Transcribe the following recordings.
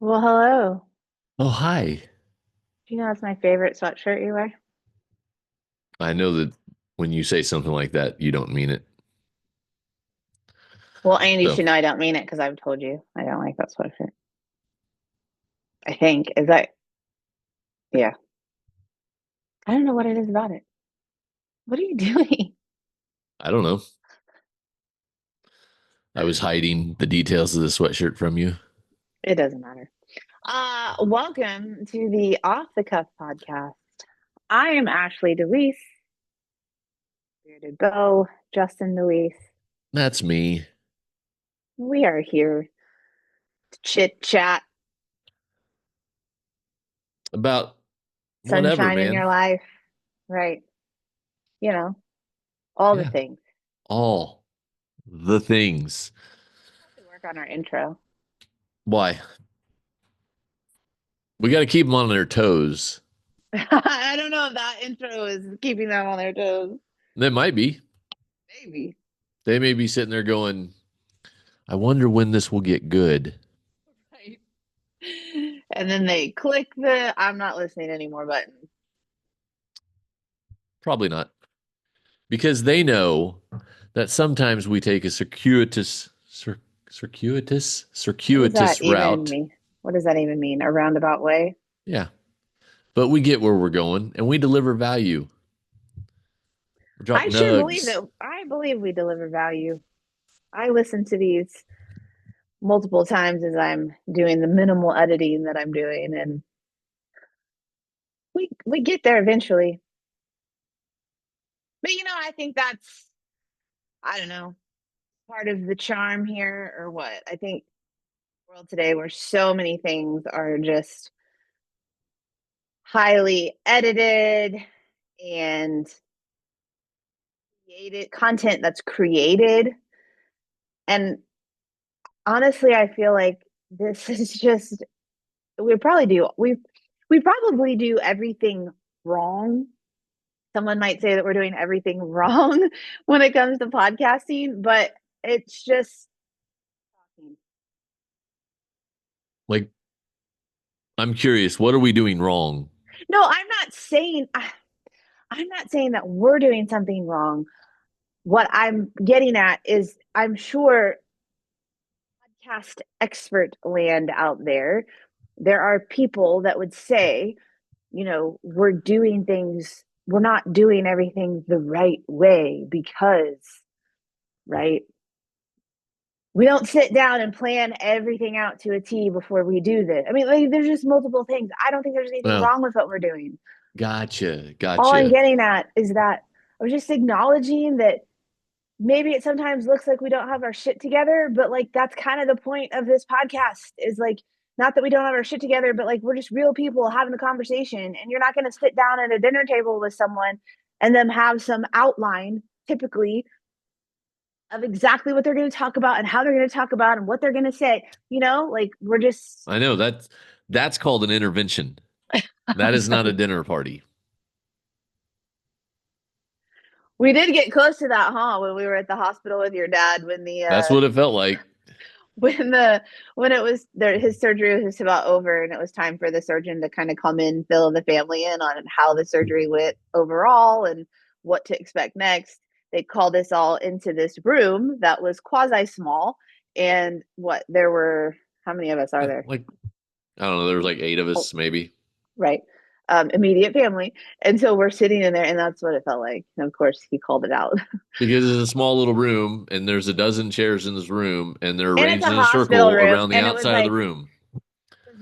Well, hello. Oh, hi. Do you know that's my favorite sweatshirt you wear? I know that when you say something like that, you don't mean it. Well, and you So should know I don't mean it because I've told you I don't like that sweatshirt. I think. Is that, yeah. I don't know what it is about it. What are you doing? I don't know. I was hiding the details of the sweatshirt from you. It doesn't matter. Welcome to the Off the Cuff podcast. I am Ashley DeWeese. Here to go, Justin DeWeese. That's me. We are here to chit chat, About whatever, sunshine in man. your life, right? You know, all the Yeah. things. All the things. We have to work on our intro. Why? We got to keep them on their toes. I don't know if that intro is keeping them on their toes. They might be. Maybe. They may be sitting there going, I wonder when this will get good. Right. And then they click the I'm not listening anymore button. Probably not. Because they know that sometimes we take a What does that circuitous even route. mean? What does that even mean? A roundabout way? Yeah. But we get where we're going and we deliver value. We drop I sure believe nugs. that I believe we deliver value. I listen to these multiple times as I'm doing the minimal editing that I'm doing and we get there eventually. But I think that's I don't know, part of the charm here or what. I think world today where so many things are just highly edited and created content that's created. And honestly, I feel like this is just we probably do everything wrong. Someone might say that we're doing everything wrong when it comes to podcasting, but it's just Like, I'm curious, what are we doing wrong? no, I'm not saying that we're doing something wrong. What I'm getting at is I'm sure podcast expert land out there are people that would say, we're not doing everything the right way because, right? We don't sit down and plan everything out to a T before we do this. I mean, like, there's just multiple things. I don't think there's anything Oh, wrong with what we're doing. gotcha. All I'm Gotcha. getting at is that I was just acknowledging that maybe it sometimes looks like we don't have our shit together, but like that's kind of the point of this podcast is like not that we don't have our shit together, but like we're just real people having a conversation and you're not going to sit down at a dinner table with someone and then have some outline typically of exactly what they're going to talk about and how they're going to talk about and what they're going to say, like we're just I know that's called an intervention. That I'm is not a sorry. dinner party. We did get close to that, huh? When we were at the hospital with your dad when the That's what it felt like. when the when it was there his surgery was about over and it was time for the surgeon to kind of come in fill the family in on how the surgery went overall and what to expect next. They called us all into this room that was quasi small, and what there were how many of us are there? Like, I don't know, there was like eight of Oh, us, maybe. right. Immediate family, and so we're sitting in there and that's what it felt like, and of course he called it out. Because it's a small little room and there's a dozen chairs in this room and they're And it's arranged a in a hospital circle room around the and it was outside of the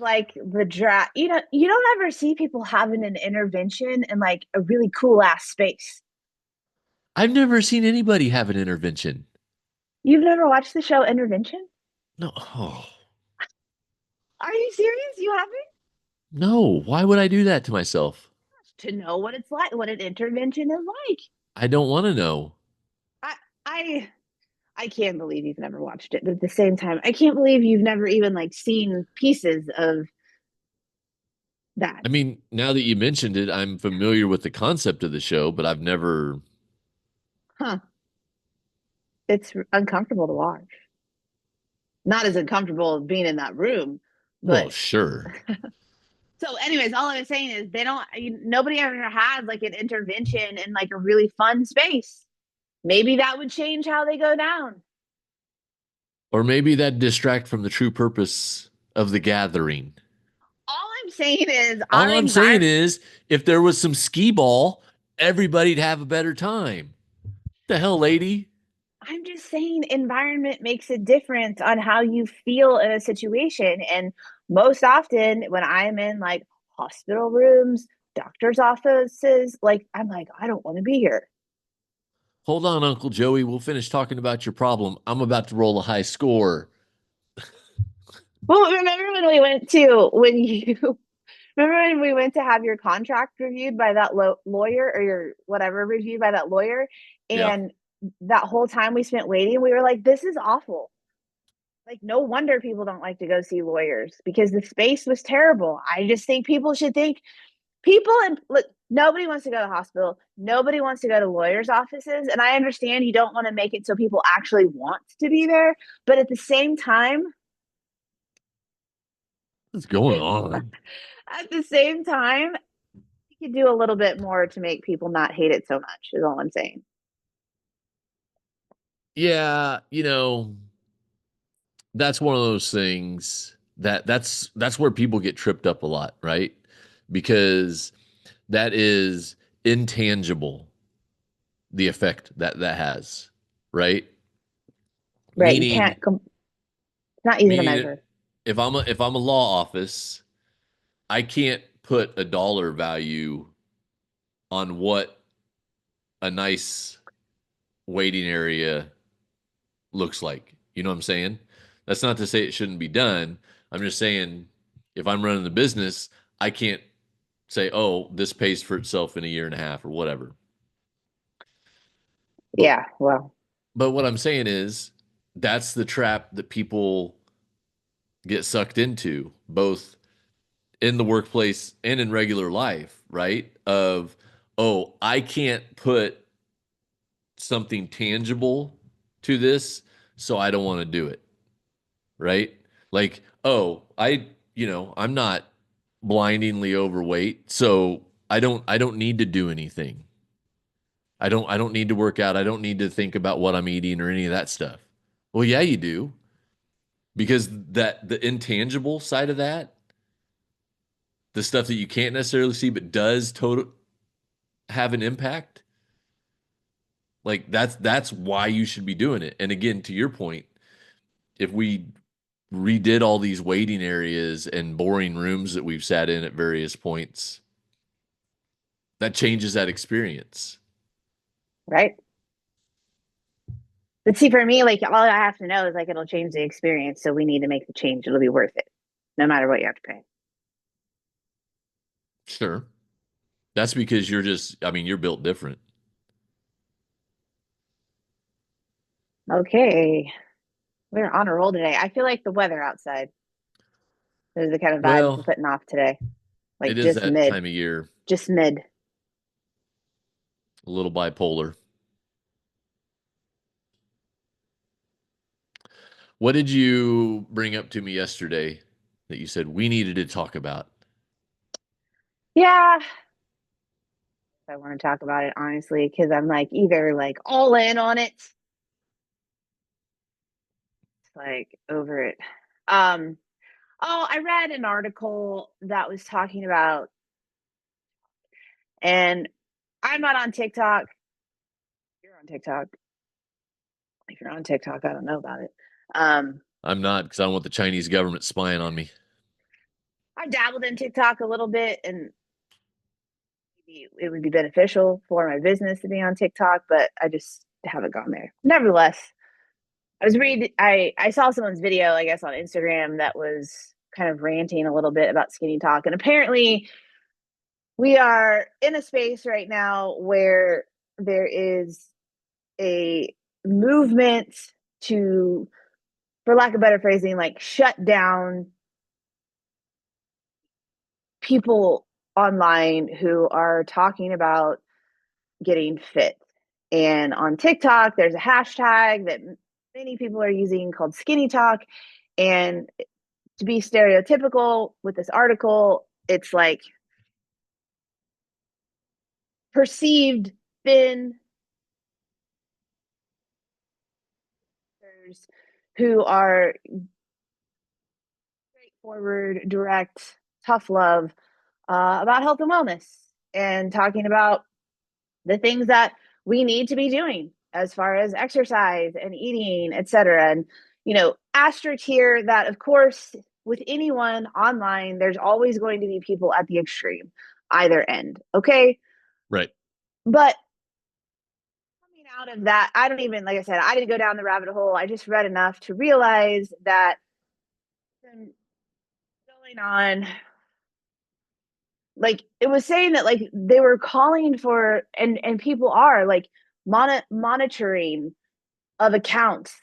like room. the draft. You don't ever see people having an intervention in like a really cool ass space. I've never seen anybody have an intervention. You've never watched the show Intervention? No. Oh, Are you serious? You haven't? no. Why would I do that to myself? To know what it's like, what an intervention is like. I don't want to know. I I I can't believe you've never watched it, but at the same time, I can't believe you've never even like seen pieces of that. I mean, now that you mentioned it, I'm familiar with the concept of the show, but I've never. Huh. It's uncomfortable to watch. Not as uncomfortable as being in that room, Well, But sure. so, anyways, all I was saying is nobody ever had like an intervention in like a really fun space. Maybe that would change how they go down. Or maybe that distract from the true purpose of the gathering. All I'm saying is All our I'm saying environment. is, if there was some skee ball, everybody'd have a better time. The hell, lady? I'm just saying environment makes a difference on how you feel in a situation. And most often when I'm in like hospital rooms, doctor's offices, like I'm like, I don't want to be here. Hold on, Uncle Joey. We'll finish talking about your problem. I'm about to roll a high score. Well, remember when we went to when you remember when we went to have your contract reviewed by that lawyer or your whatever reviewed by that lawyer, Yeah. and that whole time we spent waiting, we were like, this is awful. Like, no wonder people don't like to go see lawyers because the space was terrible. I just think people should think people and look, nobody wants to go to the hospital. Nobody wants to go to lawyers' offices. And I understand you don't want to make it so people actually want to be there. But at the same time, What's going on? at the same time, you could do a little bit more to make people not hate it so much, is all I'm saying. Yeah, that's one of those things that's where people get tripped up a lot, right? Because that is intangible, the effect that has, right? Right. You Meaning can't, it's not easy to meaning measure. if I'm a law office, I can't put a dollar value on what a nice waiting area looks like. You know what I'm saying? That's not to say it shouldn't be done. I'm just saying if I'm running the business, I can't say, "Oh, this pays for itself in a year and a half or whatever." But Yeah. Well, but what I'm saying is that's the trap that people get sucked into, both in the workplace and in regular life, right? Of, "Oh, I can't put something tangible to this, so I don't want to do it." Right? Like, oh, I'm not blindingly overweight, so I don't need to do anything. I don't need to work out. I don't need to think about what I'm eating or any of that stuff. Well, yeah, you do. Because that the intangible side of that, the stuff that you can't necessarily see but does total have an impact, like that's why you should be doing it. And again, to your point, if we redid all these waiting areas and boring rooms that we've sat in at various points, that changes that experience. right. But see, for me, like all I have to know is like it'll change the experience. So we need to make the change. It'll be worth it, no matter what you have to pay. Sure. That's because you're built different. Okay, we're on a roll today. I feel like the weather outside is the kind of vibes we're Well, putting off today. it Like is that time of year, just mid. a little bipolar. What did you bring up to me yesterday that you said we needed to talk about? Yeah, I want to talk about it honestly because I'm like either like all in on it, like over it. Um, oh, I read an article that was talking about, and I'm not on TikTok. You're on TikTok. If you're on TikTok, I don't know about it. Um, I'm not because I don't want the Chinese government spying on me. I dabbled in TikTok a little bit, and maybe it would be beneficial for my business to be on TikTok, but I just haven't gone there. Nevertheless, I saw someone's video, I guess, on Instagram that was kind of ranting a little bit about skinny talk, and apparently we are in a space right now where there is a movement to, for lack of better phrasing, like shut down people online who are talking about getting fit. And on TikTok, there's a hashtag that many people are using called skinny talk. And to be stereotypical with this article, it's like perceived thin who are straightforward, direct, tough love about health and wellness and talking about the things that we need to be doing as far as exercise and eating, etc. And, asterisk here that, of course, with anyone online, there's always going to be people at the extreme, either end. Okay. Right. But coming out of that, I don't even, like I said, I didn't go down the rabbit hole. I just read enough to realize that going on, like it was saying that like they were calling for, and people are like monitoring of accounts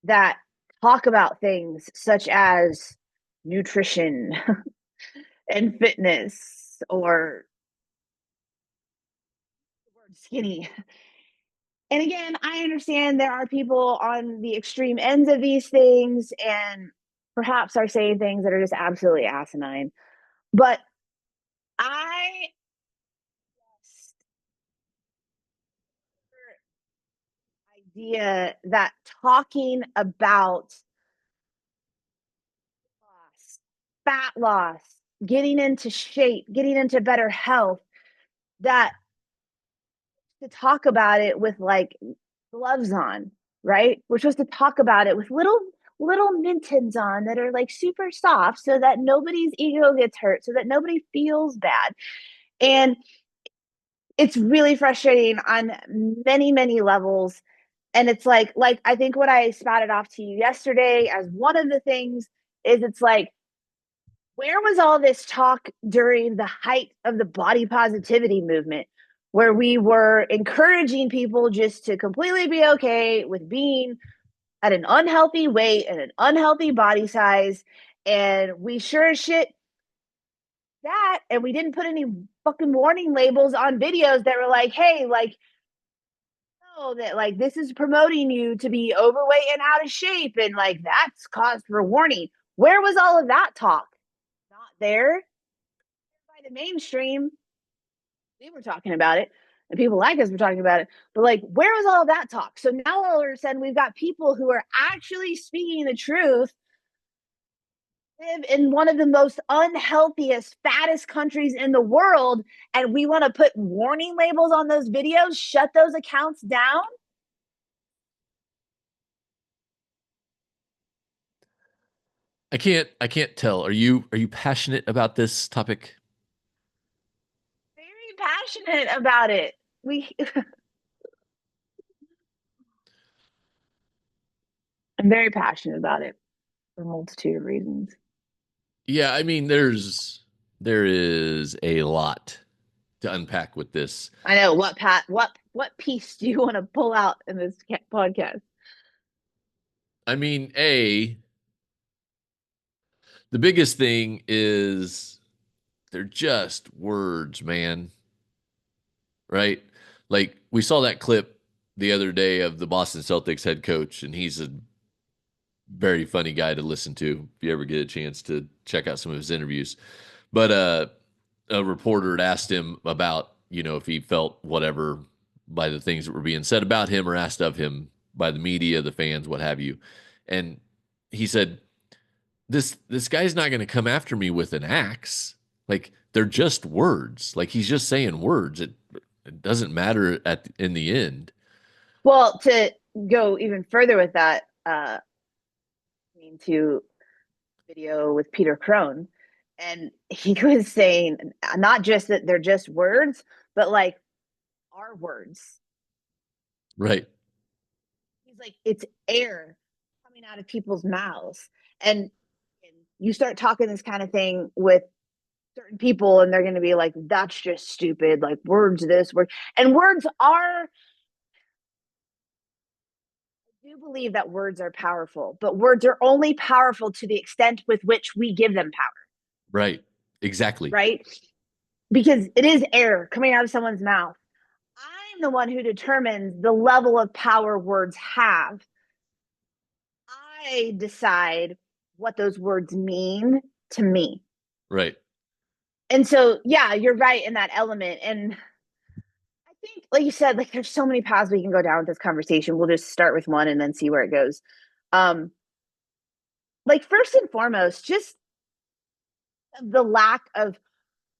that talk about things such as nutrition and fitness or the word skinny. And again, I understand there are people on the extreme ends of these things and perhaps are saying things that are just absolutely asinine. But I idea that talking about loss, fat loss, getting into shape, getting into better health, that to talk about it with like gloves on, right? We're supposed to talk about it with little mittens on that are like super soft so that nobody's ego gets hurt, so that nobody feels bad. And it's really frustrating on many levels. And it's like I think what I spouted off to you yesterday as one of the things is it's like, where was all this talk during the height of the body positivity movement, where we were encouraging people just to completely be okay with being at an unhealthy weight and an unhealthy body size? And we sure as shit that, and we didn't put any fucking warning labels on videos that were like, hey, like, know that like this is promoting you to be overweight and out of shape, and like that's cause for warning. Where was all of that talk? Not there. By the mainstream, we were talking about it, and people like us were talking about it. But like, where was all of that talk? So now all of a sudden, we've got people who are actually speaking the truth, live in one of the most unhealthiest, fattest countries in the world, and we want to put warning labels on those videos, shut those accounts down. I can't tell. Are you passionate about this topic? Very passionate about it. We I'm very passionate about it for a multitude of reasons. Yeah, I mean there is a lot to unpack with this. I know what piece do you want to pull out in this podcast? I mean, the biggest thing is they're just words, man. Right? Like we saw that clip the other day of the Boston Celtics head coach, and he's a very funny guy to listen to if you ever get a chance to check out some of his interviews. But a reporter had asked him about, if he felt whatever by the things that were being said about him or asked of him by the media, the fans, what have you. And he said, this guy's not going to come after me with an axe. Like they're just words. Like he's just saying words. It doesn't matter in the end. Well, to go even further with that, to video with Peter Crone, and he was saying not just that they're just words, but like our words. Right. He's like, it's air coming out of people's mouths. And you start talking this kind of thing with certain people, and they're going to be like, that's just stupid. Like, words, this, word. And words are, I do believe that words are powerful, but words are only powerful to the extent with which we give them power, Right. Exactly. right? Because it is air coming out of someone's mouth. I'm the one who determines the level of power words have. I decide what those words mean to me. Right. And so, yeah, you're right in that element. And I think, like you said, like there's so many paths we can go down with this conversation. We'll just start with one and then see where it goes. Um, like first and foremost, just the lack of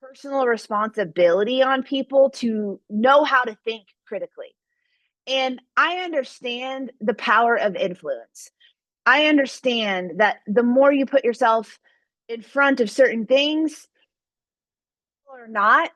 personal responsibility on people to know how to think critically. And I understand the power of influence. I understand that the more you put yourself in front of certain things or not,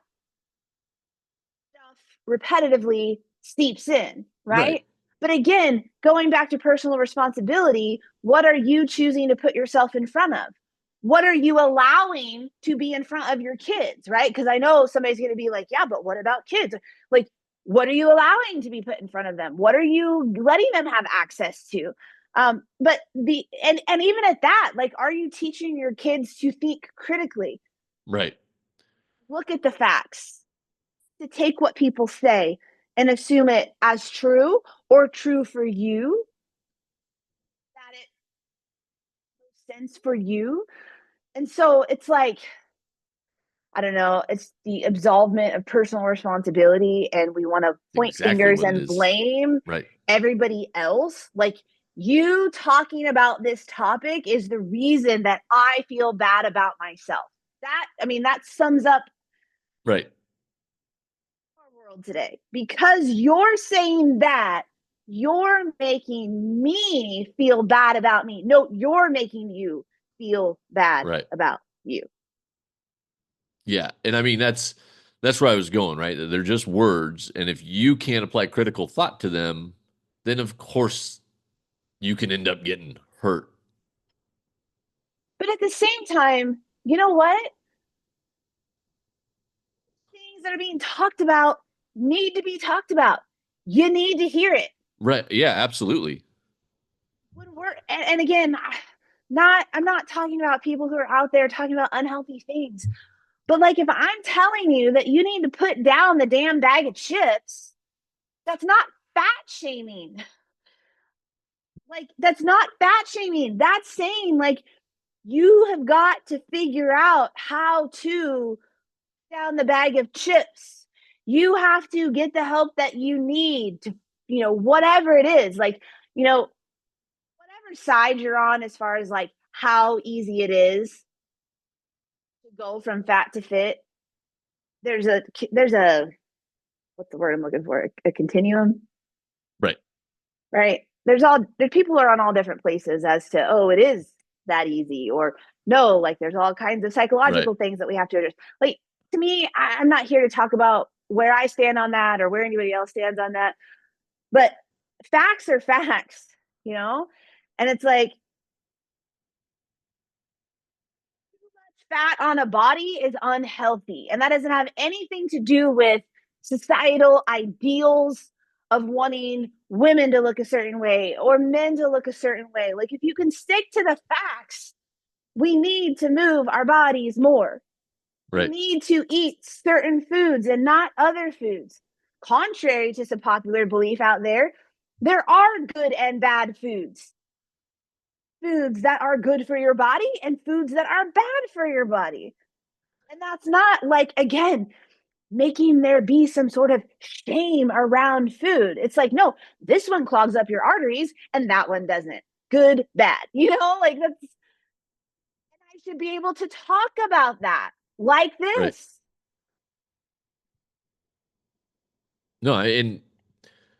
stuff repetitively seeps in, Right. right? But again, going back to personal responsibility, what are you choosing to put yourself in front of? What are you allowing to be in front of your kids, right? Because I know somebody's going to be like, yeah, but what about kids? Like, what are you allowing to be put in front of them? What are you letting them have access to? But the and even at that, like, are you teaching your kids to think critically? Right. Look at the facts, to take what people say and assume it as true or true for you, that it makes sense for you. And so it's like, I don't know, it's the absolvement of personal responsibility. And we want to point Exactly fingers what it and is. blame Right. everybody else. Like, you talking about this topic is the reason that I feel bad about myself. That, I mean, that sums up Right. our world today. Because you're saying that, you're making me feel bad about me. No, you're making you feel bad Right. about you. Yeah. And I mean that's where I was going, right? They're just words. And if you can't apply critical thought to them, then of course you can end up getting hurt. But at the same time, you know what? Things that are being talked about need to be talked about. You need to hear it. Right. Yeah, absolutely. When we're and again, not I'm not talking about people who are out there talking about unhealthy things. But like if I'm telling you that you need to put down the damn bag of chips, that's not fat shaming. Like that's not fat shaming. That's saying like you have got to figure out how to down the bag of chips. You have to get the help that you need to, whatever it is. Like, whatever side you're on as far as like how easy it is to go from fat to fit. There's a what's the word I'm looking for? A continuum, Right. right? There people are on all different places as to, oh, it is that easy, or no, like there's all kinds of Right. psychological things that we have to address. Like, to me, I'm not here to talk about where I stand on that or where anybody else stands on that, but facts are facts, you know. And it's like, fat on a body is unhealthy. And that doesn't have anything to do with societal ideals of wanting women to look a certain way or men to look a certain way. Like, if you can stick to the facts, we need to move our bodies more. We Right. need to eat certain foods and not other foods. Contrary to some popular belief out there are good and bad foods. Foods that are good for your body and foods that are bad for your body. And that's not like, again, making there be some sort of shame around food. It's like, no, this one clogs up your arteries and that one doesn't. Good, bad. Like that's, and I should be able to talk about that like Right. this. No, and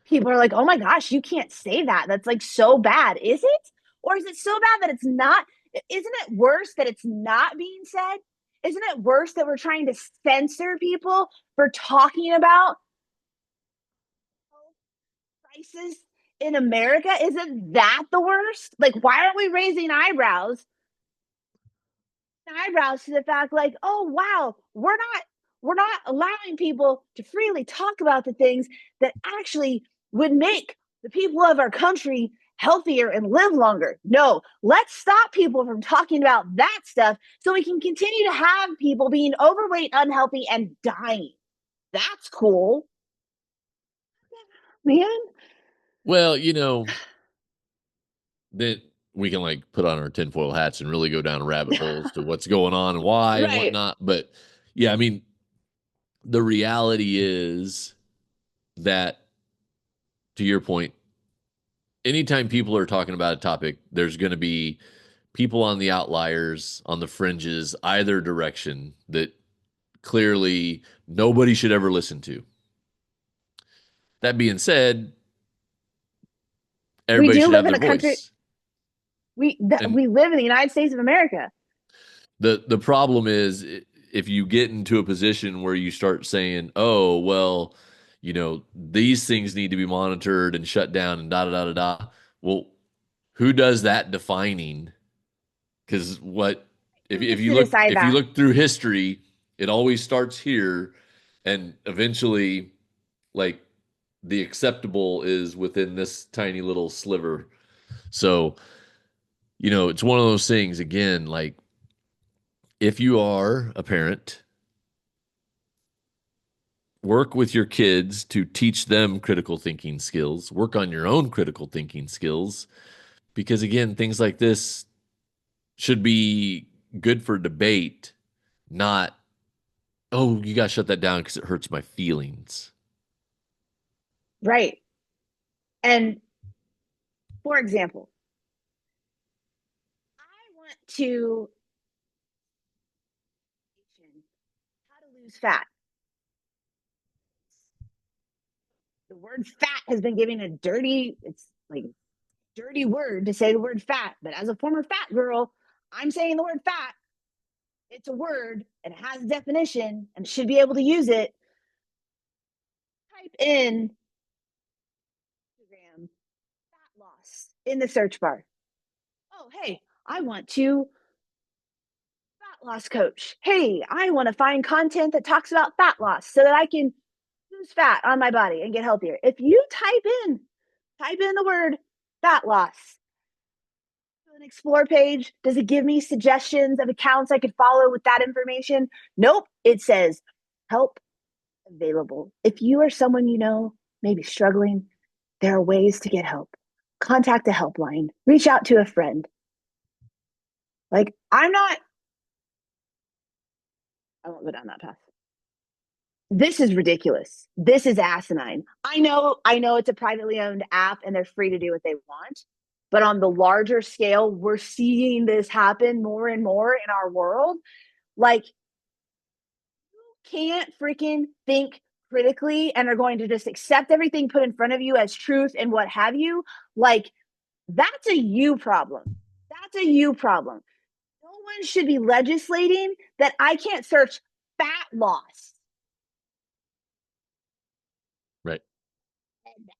People are like, oh my gosh, you can't say that. That's like so bad. Is it? Or is it so bad that it's not? Isn't it worse that it's not being said? Isn't it worse that we're trying to censor people for talking about prices in America? Isn't that the worst? Like, why aren't we raising eyebrows to the fact like, oh wow, we're not allowing people to freely talk about the things that actually would make the people of our country healthier and live longer. No, let's stop people from talking about that stuff so we can continue to have people being overweight, unhealthy, and dying. That's cool, man. well, that we can like put on our tinfoil hats and really go down rabbit holes to what's going on and why and Right. whatnot. But yeah, I mean, the reality is that, to your point, anytime people are talking about a topic, there's going to be people on the outliers, on the fringes, either direction that clearly nobody should ever listen to. That being said, We everybody do should live have in their a country. voice. And We live in the United States of America. the problem is, if you get into a position where you start saying, "Oh, well, these things need to be monitored and shut down and da da da da da." Well, who does that defining? Because what if Who if gets you to look decide if you that? look through history, it always starts here, and eventually, like, the acceptable is within this tiny little sliver. So, it's one of those things again, like, if you are a parent, work with your kids to teach them critical thinking skills, work on your own critical thinking skills, because again, things like this should be good for debate, not, oh, you got to shut that down because it hurts my feelings. Right. And for example, I want to how to lose fat. The word fat has been given it's like dirty word to say the word fat. But as a former fat girl, I'm saying the word fat. It's a word and it has a definition and should be able to use it. Type in Instagram fat loss in the search bar. Oh, hey, I want to fat loss coach. Hey, I want to find content that talks about fat loss so that I can lose fat on my body and get healthier. If you type in the word fat loss, an explore page, does it give me suggestions of accounts I could follow with that information? Nope. It says help available. If you or someone you know may be struggling, there are ways to get help. Contact a helpline, reach out to a friend. Like, I won't go down that path. This is ridiculous. This is asinine. I know it's a privately owned app and they're free to do what they want. But on the larger scale, we're seeing this happen more and more in our world. Like, you can't freaking think critically and are going to just accept everything put in front of you as truth and what have you. Like, that's a you problem. That's a you problem. No one should be legislating that I can't search fat loss Right.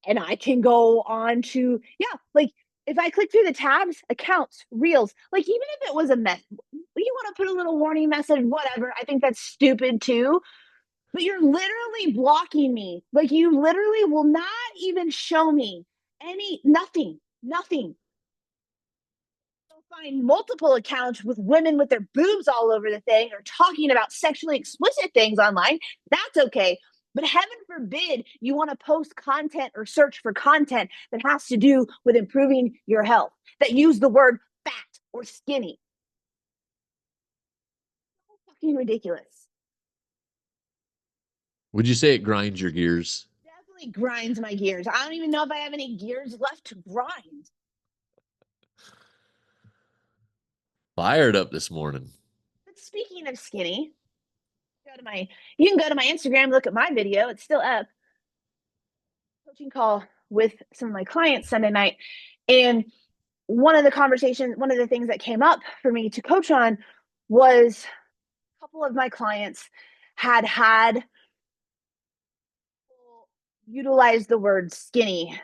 and I can go on to, yeah, like if I click through the tabs, accounts, reels, like even if it was a mess, you want to put a little warning message, whatever. I think that's stupid too. But you're literally blocking me. Like you literally will not even show me nothing. You'll find multiple accounts with women with their boobs all over the thing or talking about sexually explicit things online. That's okay. But heaven forbid you want to post content or search for content that has to do with improving your health, that use the word fat or skinny. So fucking ridiculous. Would you say it grinds your gears? Definitely grinds my gears. I don't even know if I have any gears left to grind. Fired up this morning. But speaking of skinny, go to my you can go to my Instagram, look at my video. It's still up. Coaching call with some of my clients Sunday night. And one of the things that came up for me to coach on was a couple of my clients had utilized the word skinny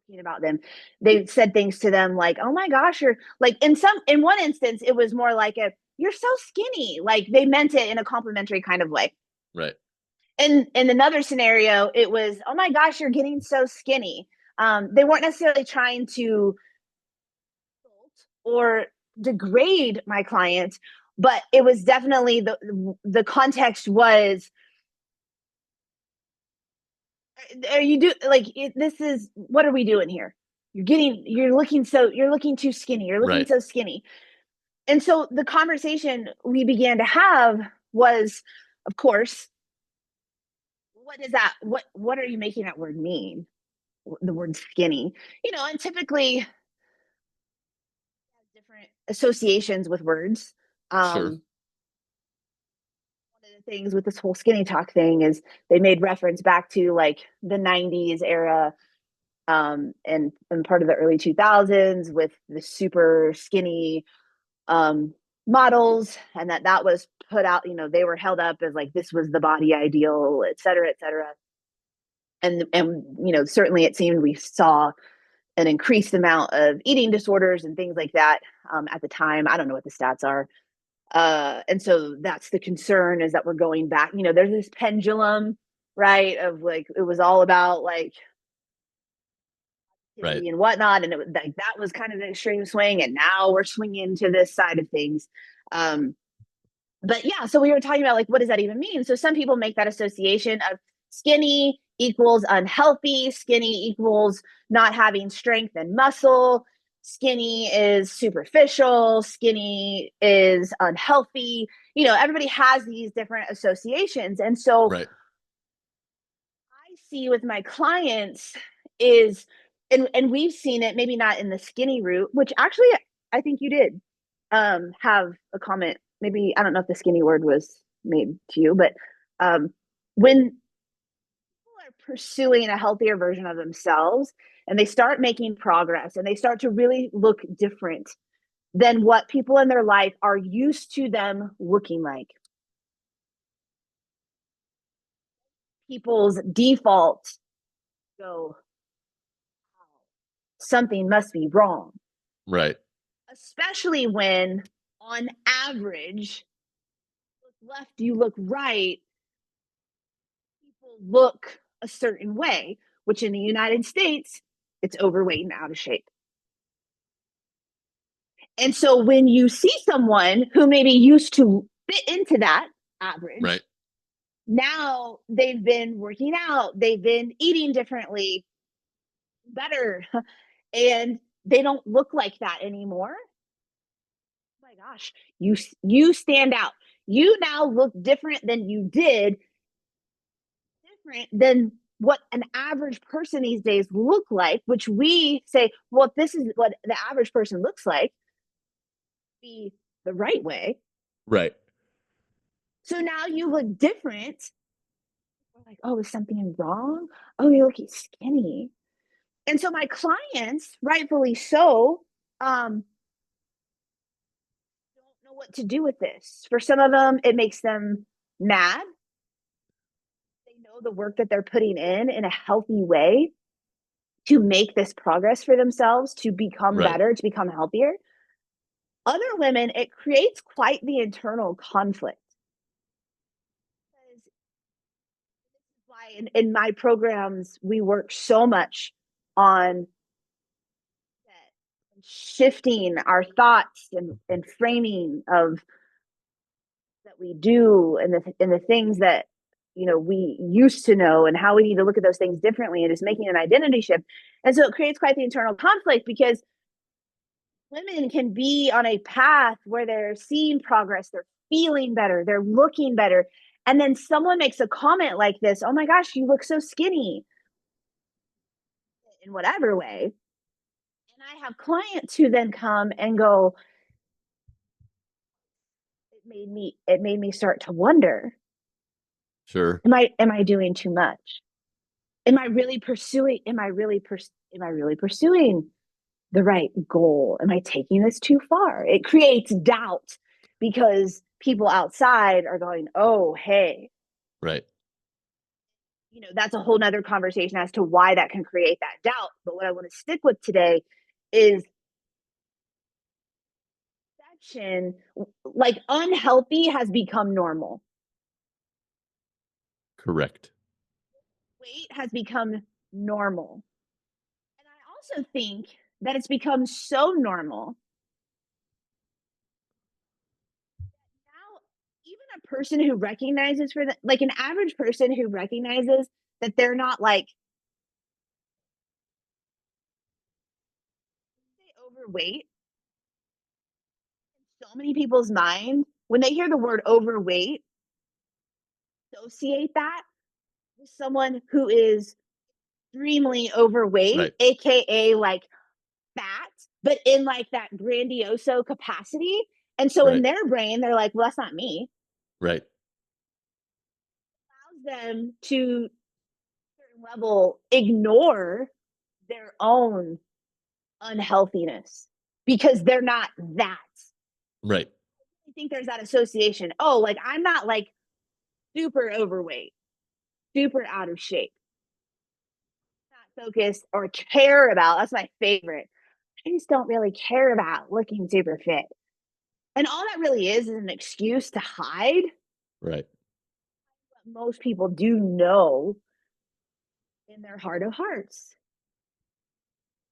talking about them. They said things to them like, "Oh my gosh, you're like," in one instance it was more like a, "You're so skinny." Like they meant it in a complimentary kind of way. Right. And in another scenario, it was, "Oh my gosh, you're getting so skinny." They weren't necessarily trying to or degrade my client, but it was definitely the context was, are you do like this is what are we doing here? you're looking too skinny, you're looking Right. so skinny. And so the conversation we began to have was, of course, what is that? What are you making that word mean? The word skinny, and typically different associations with words. Sure. One of the things with this whole skinny talk thing is they made reference back to like the 90s era, and part of the early 2000s with the super skinny um, models, and that was put out, they were held up as like this was the body ideal, et cetera, et cetera. And certainly it seemed we saw an increased amount of eating disorders and things like that at the time. I don't know what the stats are. And so that's the concern, is that we're going back. There's this pendulum, right? Of like, it was all about like Right. activity and whatnot. And it was like, that was kind of an extreme swing. And now we're swinging to this side of things. Um, but yeah, so we were talking about like, what does that even mean? So some people make that association of skinny equals unhealthy, skinny equals not having strength and muscle, skinny is superficial, skinny is unhealthy. Everybody has these different associations. And so Right. I see with my clients is, and we've seen it, maybe not in the skinny route, which actually I think you did have a comment. Maybe I don't know if the skinny word was made to you, but when people are pursuing a healthier version of themselves and they start making progress and they start to really look different than what people in their life are used to them looking like, people's default go, something must be wrong, Right. especially when on average, look left, you look right, people look a certain way, which in the United States, it's overweight and out of shape. And so when you see someone who maybe used to fit into that Right. average, now they've been working out, they've been eating differently, better, and they don't look like that anymore. Oh my gosh, you stand out. You now look different than you did, different than what an average person these days look like, which we say, well, if this is what the average person looks like, be the right way. Right. So now you look different. We're like, oh, is something wrong? Oh, you're looking skinny. And so my clients, rightfully so, don't know what to do with this. For some of them, it makes them mad. They know the work that they're putting in a healthy way to make this progress for themselves, to become Right. better, to become healthier. Other women, it creates quite the internal conflict. Why in my programs, we work so much on shifting our thoughts and framing of that we do, and the things that we used to know, and how we need to look at those things differently, and just making an identity shift. And so it creates quite the internal conflict, because women can be on a path where they're seeing progress, they're feeling better, they're looking better, and then someone makes a comment like this, oh my gosh, you look so skinny, in whatever way. And I have clients who then come and go, it made me start to wonder, Sure. am I doing too much? Am I really pursuing the right goal? Am I taking this too far? It creates doubt, because people outside are going, oh, hey, Right. that's a whole nother conversation as to why that can create that doubt. But what I want to stick with today is perception, like unhealthy has become normal. Correct. Weight has become normal. And I also think that it's become so normal now, even a person who recognizes, for the like an average person who recognizes that they're not like overweight, so many people's mind, when they hear the word overweight, associate that with someone who is extremely overweight, Right. aka like fat, but in like that grandioso capacity. And so in Right. their brain, they're like, well, that's not me. Right. It allows them to a certain level ignore their own unhealthiness because they're not that. Right. I think there's that association. Oh, like I'm not like super overweight, super out of shape, not focused or care about. That's my favorite. I just don't really care about looking super fit. And all that really is an excuse to hide Right. what most people do know in their heart of hearts.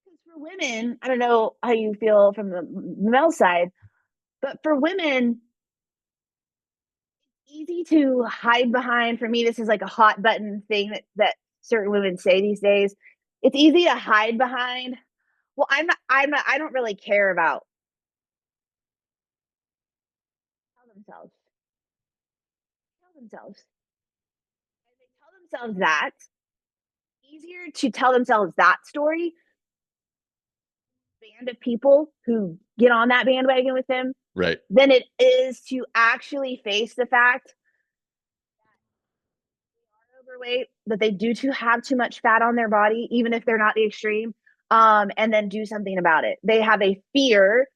Because for women, I don't know how you feel from the male side, but for women, easy to hide behind. For me, this is like a hot button thing that certain women say these days. It's easy to hide behind. Well, I'm not, I don't really care about tell themselves. Tell themselves. And they tell themselves that easier to tell themselves that story band of people who get on that bandwagon with them Right. than it is to actually face the fact overweight, that they do to have too much fat on their body, even if they're not the extreme, and then do something about it. They have a fear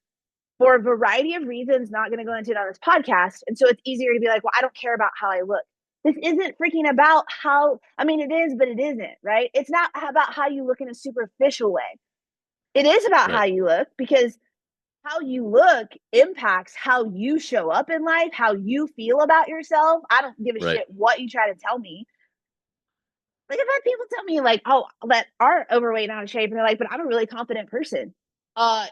for a variety of reasons, not going to go into it on this podcast. And so it's easier to be like, well, I don't care about how I look. This isn't freaking about how, I mean, it is, but it isn't, right? It's not about how you look in a superficial way. It is about how Right. you look because how you look impacts how you show up in life, how you feel about yourself. I don't give a Right. shit what you try to tell me. Like I've had people tell me like, oh, that aren't overweight and out of shape, and they're like, but I'm a really confident person.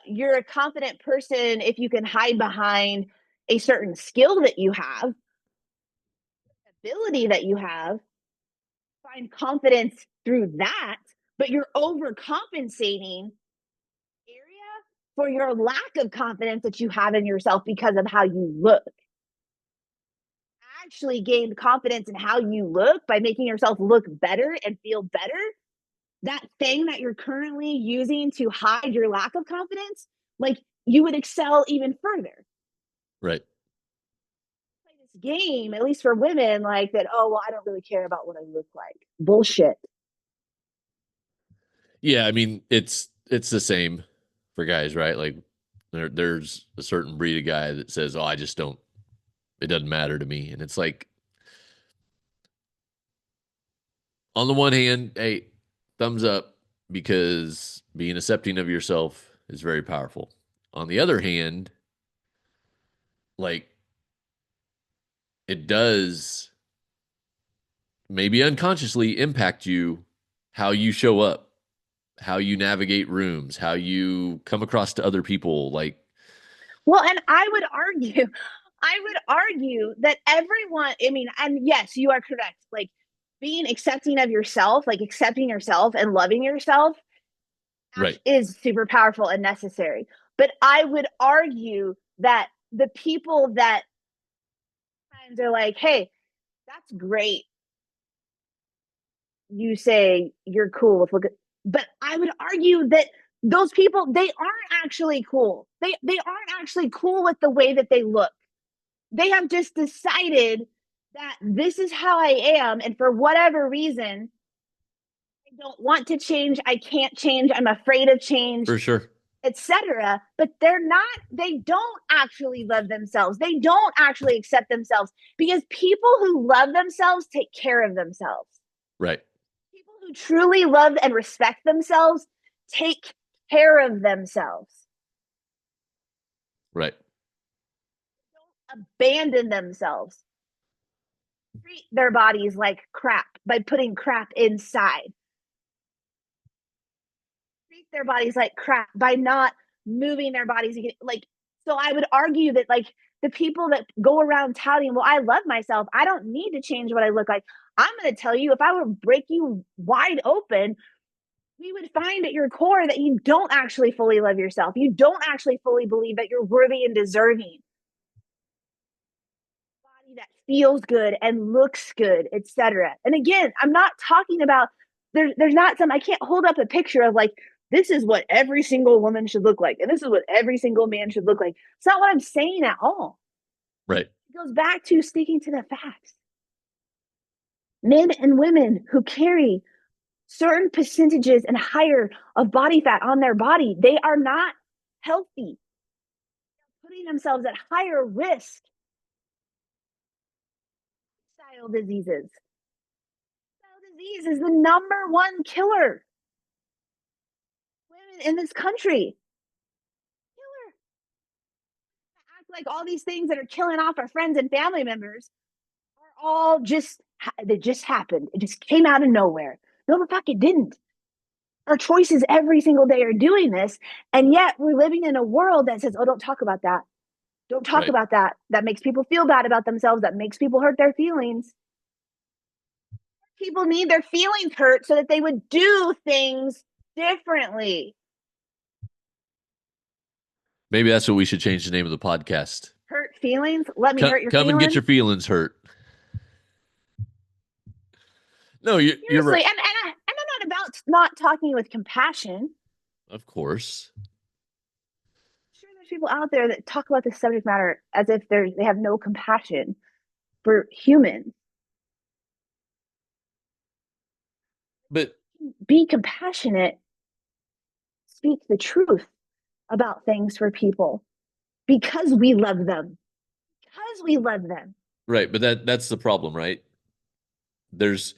You're a confident person if you can hide behind a certain skill that you have, ability that you have, find confidence through that, but you're overcompensating area for your lack of confidence that you have in yourself because of how you look. Actually gained confidence in how you look by making yourself look better and feel better, that thing that you're currently using to hide your lack of confidence, like you would excel even further. Right. Play this game, at least for women, like that, oh, well, I don't really care about what I look like. Bullshit. Yeah, I mean, it's the same for guys, right? Like there's a certain breed of guy that says, "Oh, I just don't it doesn't matter to me." And it's like on the one hand, hey, thumbs up because being accepting of yourself is very powerful. On the other hand, like it does maybe unconsciously impact you how you show up, how you navigate rooms, how you come across to other people. Like, Well, and I would argue that everyone, I mean, and yes, you are correct. Like being accepting of yourself, like accepting yourself and loving yourself right, is super powerful and necessary. But I would argue that the people that times are like, hey, that's great. You say you're cool with look at, but I would argue that those people, they aren't actually cool. They aren't actually cool with the way that they look. They have just decided that this is how I am. And for whatever reason, I don't want to change. I can't change. I'm afraid of change, for sure. etc. But they don't actually love themselves. They don't actually accept themselves because people who love themselves take care of themselves. Right, People who truly love and respect themselves take care of themselves, right, abandon themselves, treat their bodies like crap by putting crap inside, treat their bodies like crap by not moving their bodies. Like, so I would argue that like the people that go around touting, well, I love myself. I don't need to change what I look like. I'm going to tell you, if I were to break you wide open, we would find at your core that you don't actually fully love yourself. You don't actually fully believe that you're worthy and deserving. Body that feels good and looks good, etc. And again, I'm not talking about there's not some I can't hold up a picture of like this is what every single woman should look like and this is what every single man should look like. It's not what I'm saying at all. Right. It goes back to sticking to the facts. Men and women who carry certain percentages and higher of body fat on their body, they are not healthy. They're putting themselves at higher risk. Style diseases. Style disease is the number one killer. Women in this country. Killer. Act like all these things that are killing off our friends and family members are all just they just happened. It just came out of nowhere. No, the fuck it didn't. Our choices every single day are doing this. And yet we're living in a world that says, oh, don't talk about that. Don't talk Right. about that. That makes people feel bad about themselves. That makes people hurt their feelings. People need their feelings hurt so that they would do things differently. Maybe that's what we should change the name of the podcast. Hurt feelings? Let me Come, hurt your come and get feelings? your feelings hurt. No, you're right. Seriously. And I'm not about not talking with compassion. Of course. Sure, there's people out there that talk about this subject matter as if they have no compassion for humans. But Be compassionate, speak the truth about things for people because we love them. Because we love them. right, but that's the problem, right? There's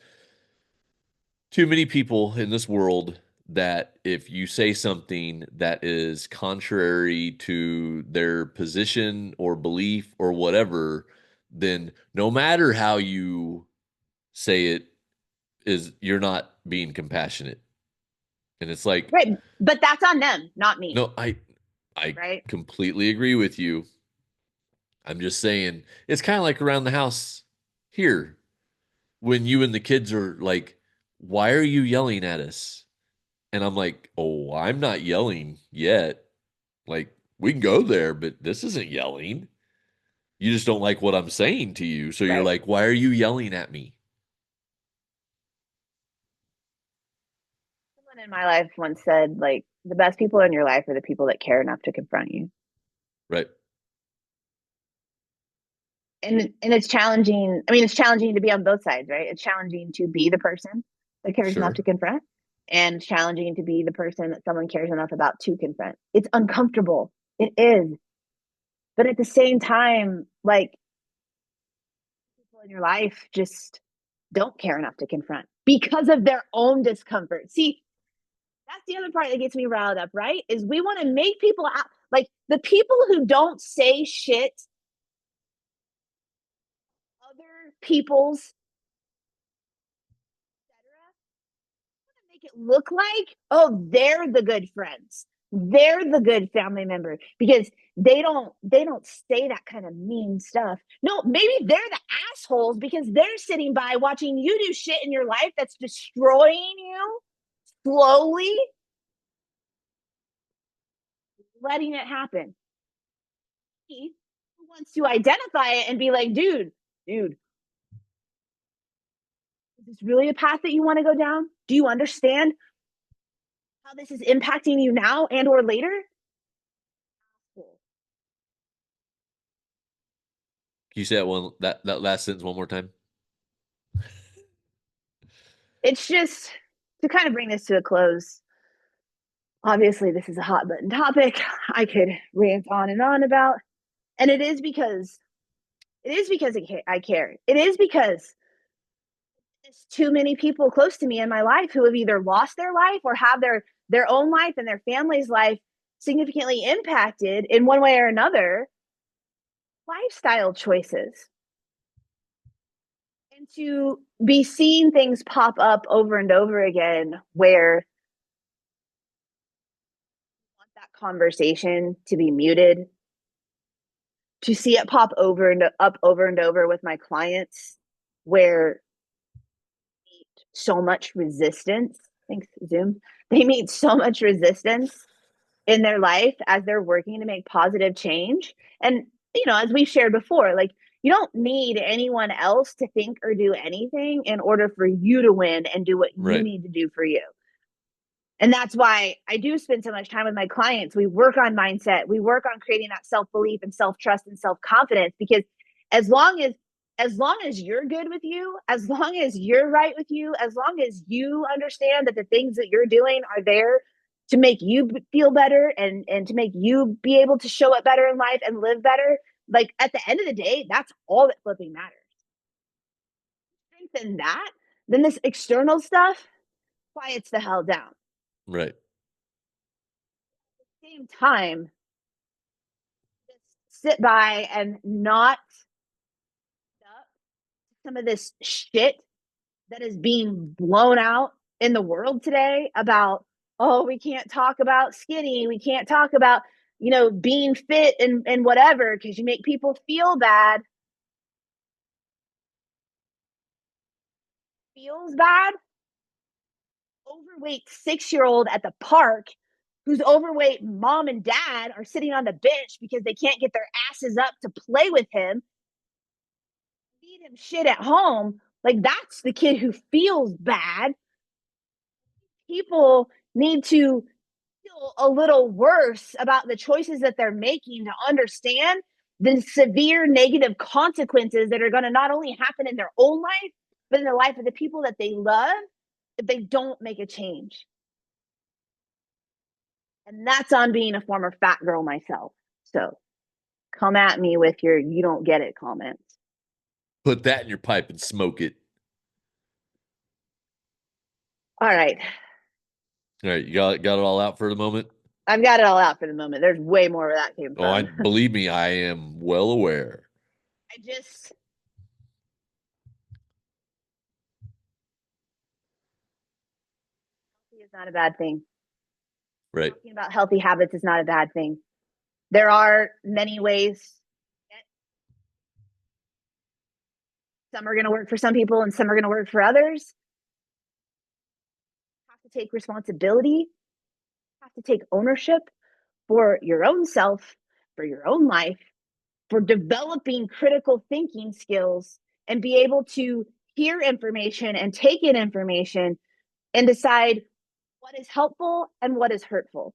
too many people in this world that if you say something that is contrary to their position or belief or whatever, then no matter how you say it is you're not being compassionate. And it's like, Right. But that's on them, not me. no, I Right. completely agree with you. I'm just saying it's kind of like around the house here when you and the kids are like, why are you yelling at us? And I'm like, oh, I'm not yelling yet. Like, we can go there, but this isn't yelling. You just don't like what I'm saying to you. So you're Right. like, why are you yelling at me? Someone in my life once said, like, the best people in your life are the people that care enough to confront you. Right. And it's challenging. I mean, it's challenging to be on both sides, right? It's challenging to be the person that cares enough Sure. to confront, and challenging to be the person that someone cares enough about to confront. It's uncomfortable. It is. But at the same time, like people in your life just don't care enough to confront because of their own discomfort. See, that's the other part that gets me riled up, right? Is we want to make people out like the people who don't say shit other people's make it look like, oh, they're the good friends. They're the good family member because they don't say that kind of mean stuff. No, maybe they're the assholes because they're sitting by watching you do shit in your life that's destroying you slowly, letting it happen. He wants to identify it and be like, dude, is this really a path that you want to go down? Do you understand how this is impacting you now and or later? Can you say that last sentence one more time? It's just to kind of bring this to a close. Obviously, this is a hot button topic I could rant on and on about. And it is because I care. It is because there's too many people close to me in my life who have either lost their life or have their own life and their family's life significantly impacted in one way or another lifestyle choices. And to be seeing things pop up over and over again where I want that conversation to be muted, to see it pop over and over with my clients where so much resistance. Thanks, Zoom. they meet so much resistance in their life as they're working to make positive change. And, as we've shared before, like, you don't need anyone else to think or do anything in order for you to win and do what you Right. need to do for you. And that's why I do spend so much time with my clients. We work on mindset. We work on creating that self-belief and self-trust and self-confidence, because as long as you're good with you, as long as you're right with you, as long as you understand that the things that you're doing are there to make you feel better and to make you be able to show up better in life and live better, like at the end of the day, that's all that flipping matters. Strengthen that, then this external stuff quiets the hell down. Right. Same time, just sit by and not some of this shit that is being blown out in the world today about, oh, we can't talk about skinny, we can't talk about, being fit and whatever, because you make people feel bad. Feels bad. Overweight 6-year-old at the park whose overweight mom and dad are sitting on the bench because they can't get their asses up to play with him, feed him shit at home. Like, that's the kid who feels bad. People need to feel a little worse about the choices that they're making to understand the severe negative consequences that are going to not only happen in their own life, but in the life of the people that they love if they don't make a change. And that's on being a former fat girl myself. So come at me with your "you don't get it" comments. Put that in your pipe and smoke it. All right. All right, you got it all out for the moment. I've got it all out for the moment. There's way more where that came Oh, I from. believe me, I am well aware. I just It's not a bad thing. Right. Talking about healthy habits is not a bad thing. There are many ways. Some are going to work for some people and some are going to work for others. You have to take responsibility, you have to take ownership for your own self, for your own life, for developing critical thinking skills and be able to hear information and take in information and decide what is helpful and what is hurtful.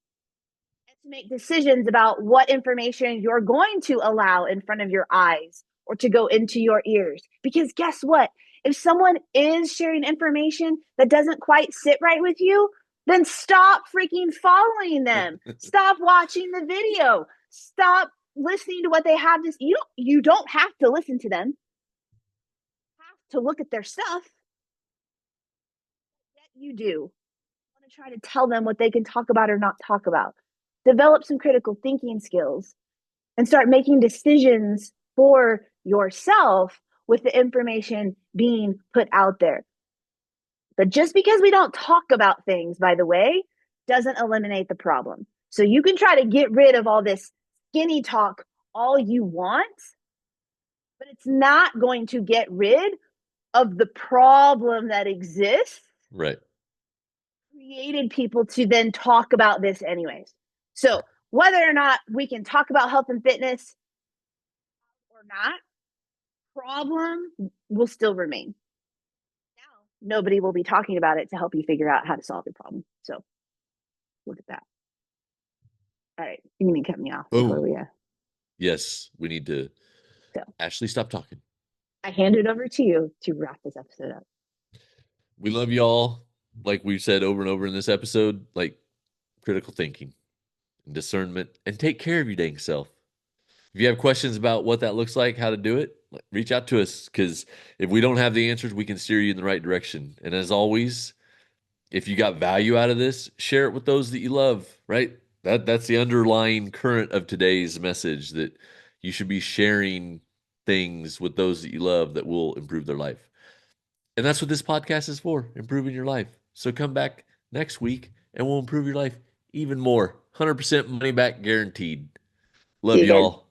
And to make decisions about what information you're going to allow in front of your eyes or to go into your ears. Because guess what? If someone is sharing information that doesn't quite sit right with you, then stop freaking following them. Stop watching the video. Stop listening to what they have to say. You don't have to listen to them. You have to look at their stuff. Yet you do. I want to try to tell them what they can talk about or not talk about. Develop some critical thinking skills and start making decisions for yourself with the information being put out there. But just because we don't talk about things, by the way, doesn't eliminate the problem. So you can try to get rid of all this skinny talk all you want, but it's not going to get rid of the problem that exists. Right. Created people to then talk about this anyways. So whether or not we can talk about health and fitness or not, problem will still remain. Now, nobody will be talking about it to help you figure out how to solve the problem. So look at that. All right. You need to cut me off before Oh, we yes. We need to. so Ashley, stop talking. I hand it over to you to wrap this episode up. We love y'all. Like we've said over and over in this episode, like critical thinking and discernment, and take care of your dang self. If you have questions about what that looks like, how to do it, reach out to us, because if we don't have the answers, we can steer you in the right direction. And as always, if you got value out of this, share it with those that you love, right? That's the underlying current of today's message, that you should be sharing things with those that you love that will improve their life. And that's what this podcast is for, improving your life. So come back next week and we'll improve your life even more. 100% money back guaranteed. See Love you guys. y'all.